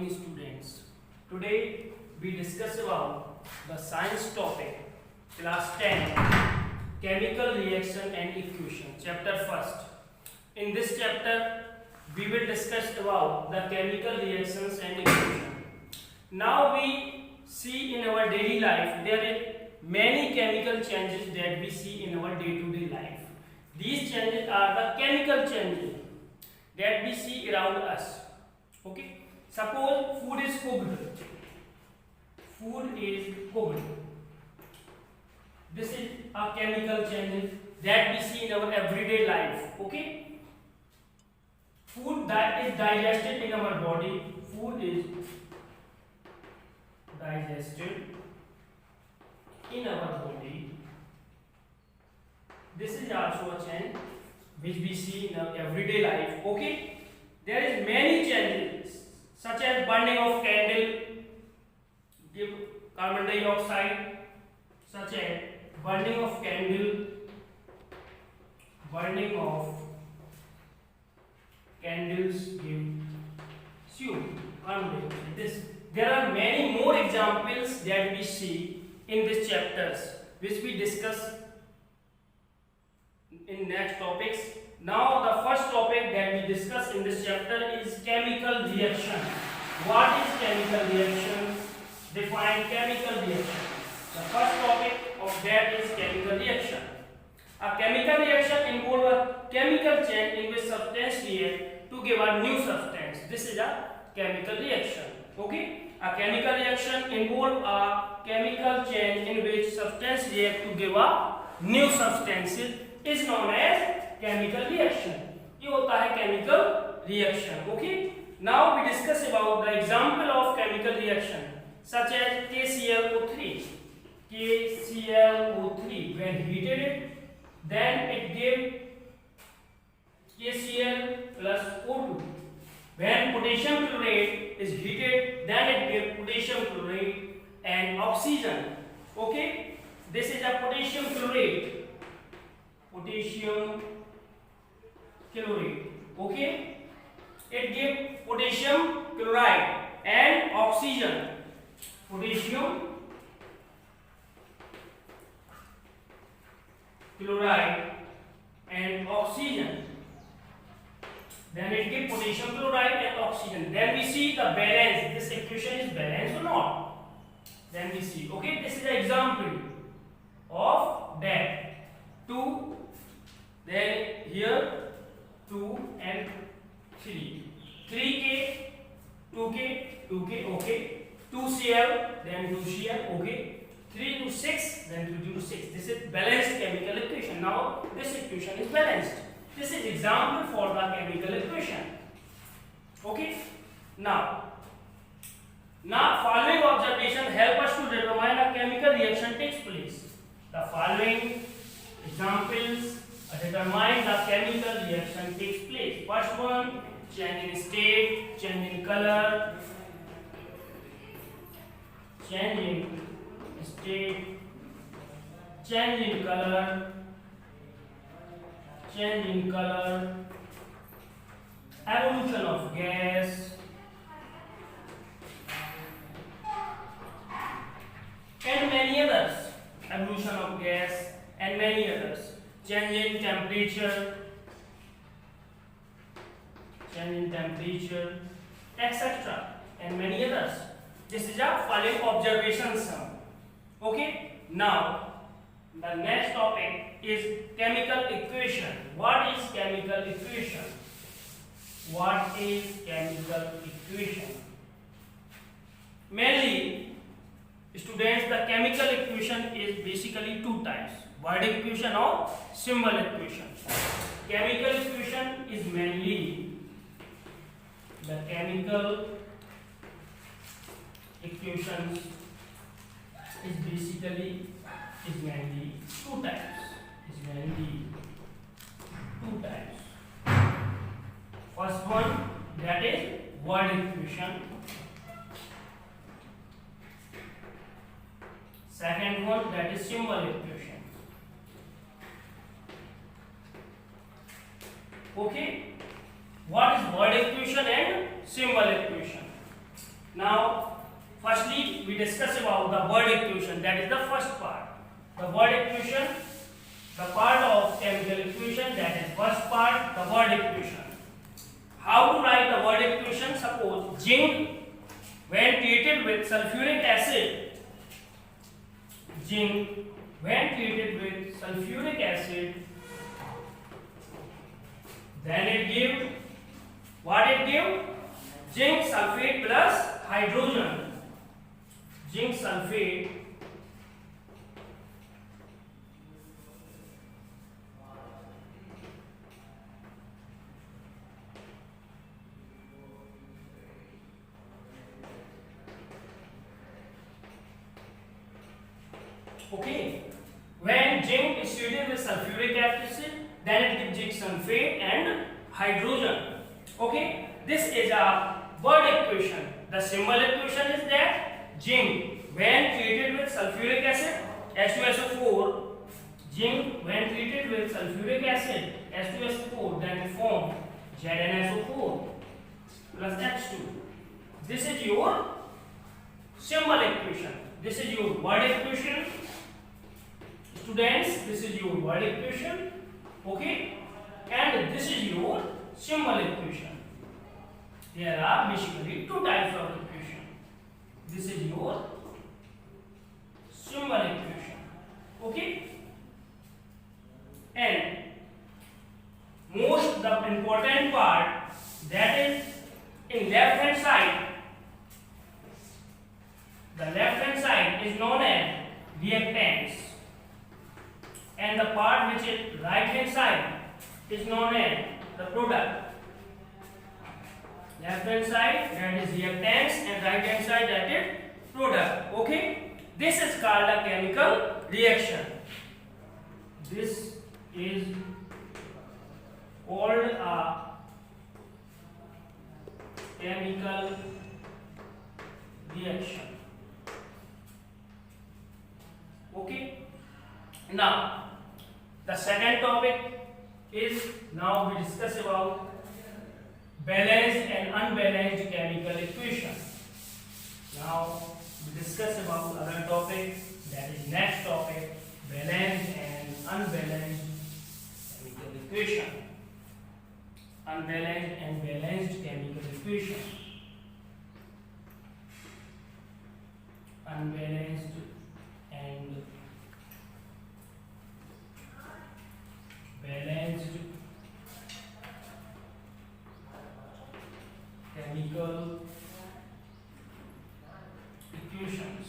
morning students. Today we discuss about the science topic class 10 chemical reaction and equation chapter first. In this chapter we will discuss about the chemical reactions and equation. Now we see in our daily life there are many chemical changes that we see in our day-to-day life. These changes are the chemical changes that we see around us. Okay, suppose food is cooked. Food is cooked. This is a chemical change that we see in our everyday life. Okay, food that is digested in our body. Food is digested in our body. This is also a change which we see in our everyday life. Okay, there is many changes such as burning of candle give carbon dioxide, such as burning of candle, burning of candles give CO2. There are many more examples that we see in these chapters which we discuss in next topics. Now the first topic that we discuss in this chapter is chemical reaction. What is chemical reaction? Define chemical reaction. The first topic of that is chemical reaction. A chemical reaction involves a chemical change in which substance react to give a new substance. This is a chemical reaction. Okay, a chemical reaction involves a chemical change in which substance react to give a new substance is known as chemical reaction. ये होता है chemical reaction. Okay, now we discuss about the example of chemical reaction such as KClO3. KClO3 when heated it, then it gave KCl plus O2. When potassium chloride is heated, then it gives potassium chloride and oxygen. Okay, this is a potassium chloride. Potassium chloride. Okay, it gives potassium chloride and oxygen. Potassium chloride and oxygen. Then it gives potassium chloride and oxygen. Then we see the balance. This equation is balanced or not? Then we see. Okay, this is an example of that. 2, then here 2 and 3. 3K, 2K, 2K, okay. 2Cl, then 2Cl, okay. 3 to 6, then 2 to 6. This is balanced chemical equation. Now this equation is balanced. This is example for the chemical equation. Okay. Now following observation help us to determine a chemical reaction takes place. The following examples determine the chemical reaction takes place. First one, change in state, change in color, change in state, change in color, change in color, evolution of gas, and many others. Evolution of gas and many others. Change in temperature, etc. and many others. This is a following observation sum. Okay. Now the next topic is chemical equation. What is chemical equation? What is chemical equation? Mainly, students, the chemical equation is basically two types: word equation or symbol equation. Chemical equation is mainly the chemical equations is basically mainly two types. First one, that is word equation. Second one, that is symbol equation. Okay, what is word equation and symbol equation? Now, firstly, we discuss about the word equation. That is the first part. The word equation, the part of chemical equation. That is first part, the word equation. How to write the word equation? Suppose zinc, when treated with sulfuric acid, zinc, when treated with sulfuric acid, then it give what it give? Zinc sulfate plus hydrogen. Zinc sulfate okay. When zinc is treated with sulfuric acid, then it gives zinc sulfate and hydrogen. Okay, this is a word equation. The symbol equation is that zinc when treated with sulfuric acid, H2SO4, zinc when treated with sulfuric acid, H2SO4, then it form ZnSO4 plus H2. This is your symbol equation. This is your word equation. Students, this is your word equation. Okay, and this is your symbol equation. There are basically two types of equation. This is your symbol equation. Okay, and most the important part, that is in left hand side. The left hand side is known as reactants, and the part which is right hand side is known as the product. Left hand side, that is reactants, and right hand side, that is product. Okay, this is called a chemical reaction. This is called a chemical reaction. Okay, now the second topic is, now we discuss about balanced and unbalanced chemical equation. Now we discuss about other topic, that is next topic, balanced and unbalanced chemical equation. Unbalanced and balanced chemical equation. Unbalanced and balanced chemical equations.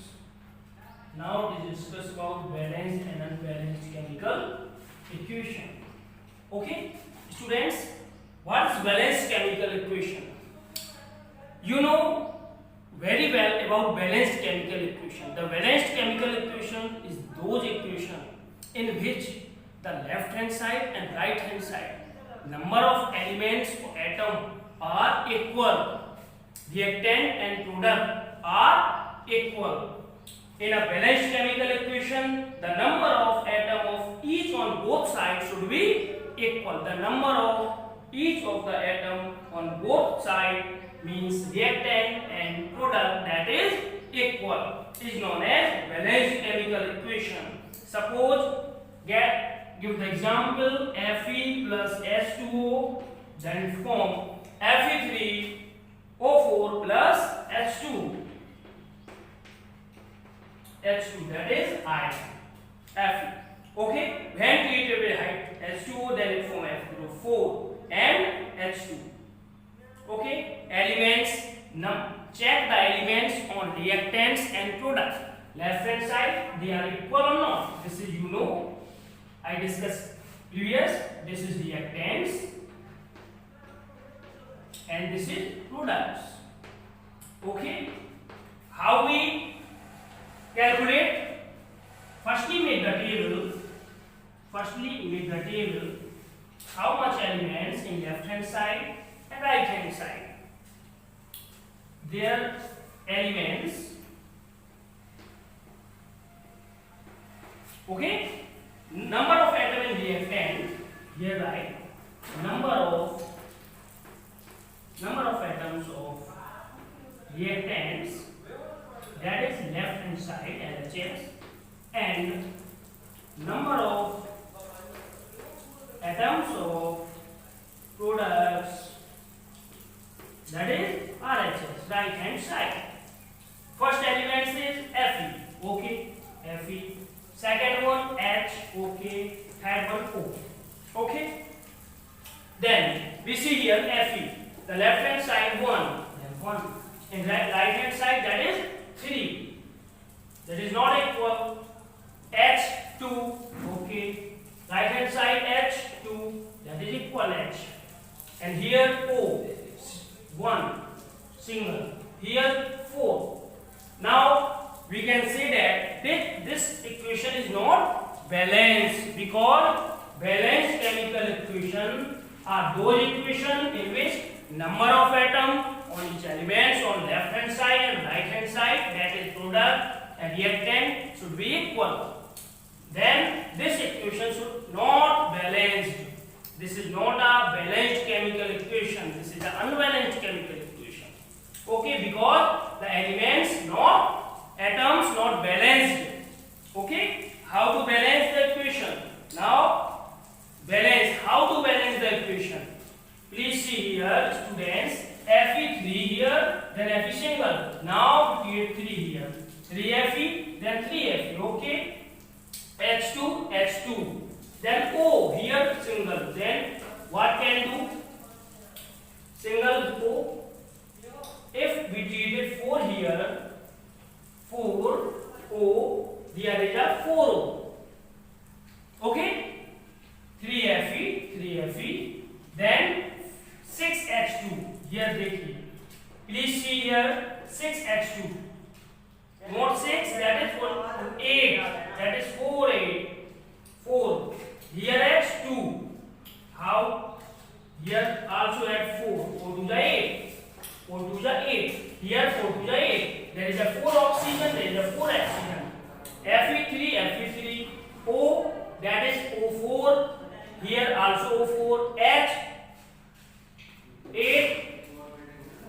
Now we discuss about balanced and unbalanced chemical equation. Okay, students, what is balanced chemical equation? You know very well about balanced chemical equation. The balanced chemical equation is those equation in which the left hand side and right hand side number of elements or atom are equal. Reactant and product are equal. In a balanced chemical equation, the number of atom of each on both sides should be equal. The number of each of the atom on both sides means reactant and product, that is equal, is known as balanced chemical equation. Suppose give the example Fe plus H2O, then form Fe3O4 plus H2. H2, that is iron. Fe. Okay, when treated with H2O, then it form F4 and H2. Okay, elements, check the elements on reactants and products. Left hand side, they are equal or not? This is, you know, I discussed previous. This is reactants and this is products. Okay, how we calculate? Firstly make the table. How much elements in left hand side and right hand side. Their elements. Okay, number of atom in reactant. Here write number of atoms of reactant hand side LHS, and number of atoms of products, that is RHS, right hand side. First element is Fe, okay, Fe. Second one H, okay. Third one O, okay. Then we see here Fe, the left hand side 1, then 1, and right hand side that is 3, that is not equal. H2, okay, right hand side H2, that is equal H, and here O, 1 single, here 4. Now we can say that this equation is not balanced, because balanced chemical equation are those equations in which number of atoms on each elements on left hand side and right hand side, that is product and reactant, should be equal. Then this equation should not balanced. This is not a balanced chemical equation. This is an unbalanced chemical equation. Okay, because the elements not atoms not balanced. Okay, how to balance the equation? Now balance. How to balance the equation? Please see here, students. Fe 3 here, then Fe single. Now create 3 here. 3 Fe, then 3 Fe. Okay. H2, H2. Then O here single. Then what can do? Single O. If we treated 4 here, 4 O, there is a 4O. Okay? 3 Fe, then 6 H2. Here देखिए. Please see here 6 H2. Not 6, that is 8. That is 4 8. 4. Here H2. How? Here also add 4. 4 to the 8. 4 to the 8. Here 4 to the 8. There is a 4 oxygen. There is a 4 oxygen. Fe3. O, that is O4. Here also O4. H 8.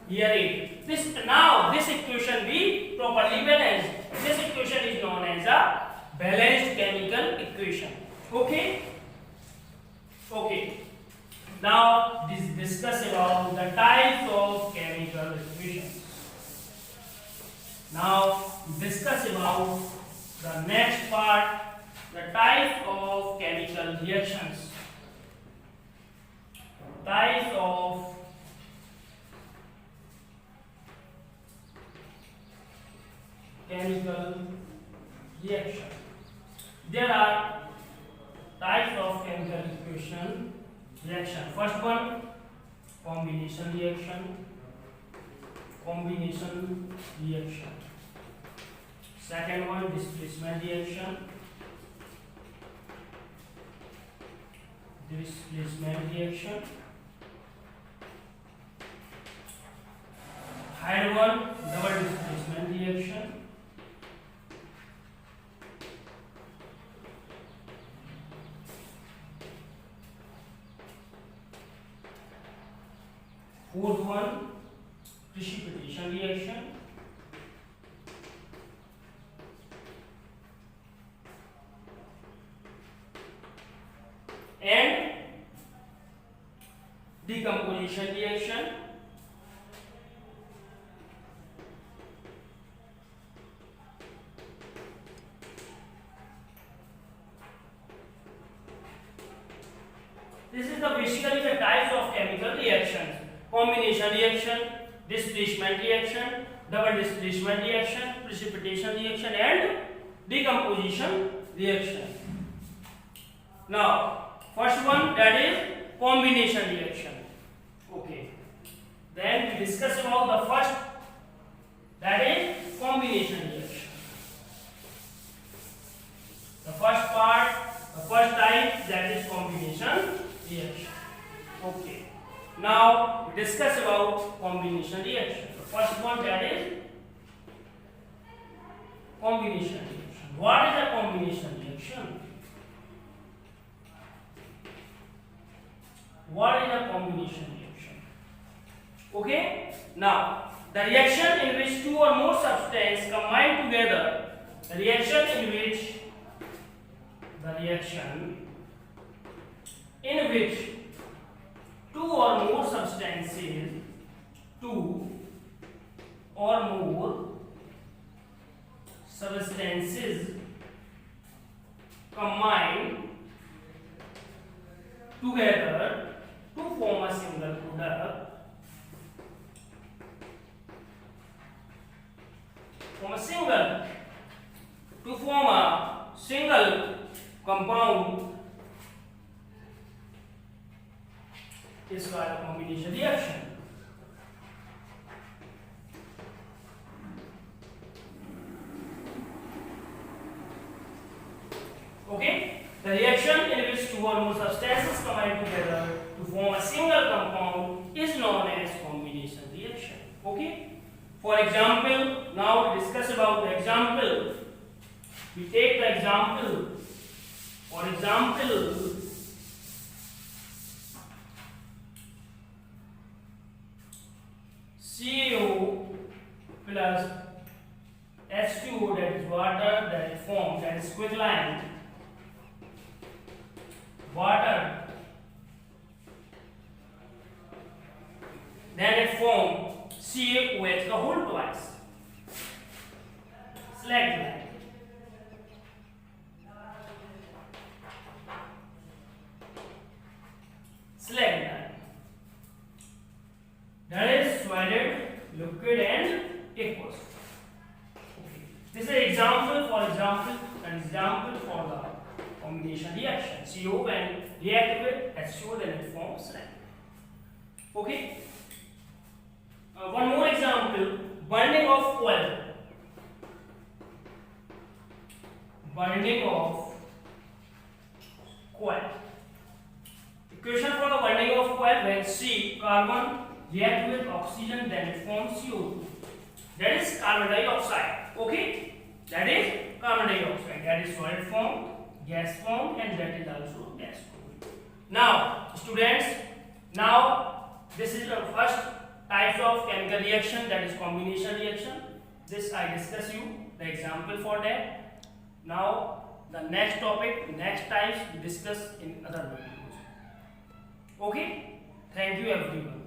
Here 8. This equation be properly balanced. This equation is known as a balanced chemical equation. Okay. Now discuss about the types of chemical equations. Now discuss about the next part, the types of chemical reactions. Types of chemical reaction. There are types of chemical reaction. First one, combination reaction. Second one, displacement reaction. Third one, double displacement reaction. Fourth one, precipitation reaction. And decomposition reaction. This is basically the types of chemical reactions: combination reaction, displacement reaction, double displacement reaction, precipitation reaction, and decomposition reaction. Now, first one, that is combination reaction. Okay. Then we discuss about the first, that is combination reaction. The first part, the first type, that is combination reaction. Okay. Now we discuss about combination reaction. The first one, that is combination reaction. What is a combination reaction? What is a combination reaction? Okay. Now the reaction in which two or more substances combine together The reaction in which two or more substances combine together to form a single product. To form a single compound is called a combination reaction. Okay, the reaction in which two or more substances combine together to form a single compound is known as combination reaction. Okay, for example, now we discuss about the example. We take the example. For example, CO plus H2O, that is water, that is formed, that is quicklime. Water, then it forms CaOH the whole twice. Slag line. Slag line. That is solid, liquid, and aqueous. Okay. This is an example. For example, an example for the combination reaction. CO when react with H2O, then it forms slag. Okay. One more example: burning of coal. Burning of coal. Equation for the burning of coal: when C carbon react with oxygen, then it forms CO2. That is carbon dioxide. Okay, that is carbon dioxide. That is solid form, gas form, and that is also gas form. Now, students, now this is the first types of chemical reaction, that is combination reaction. This I discuss you the example for that. Now the next topic, next types we discuss in other videos. Okay, thank you everyone.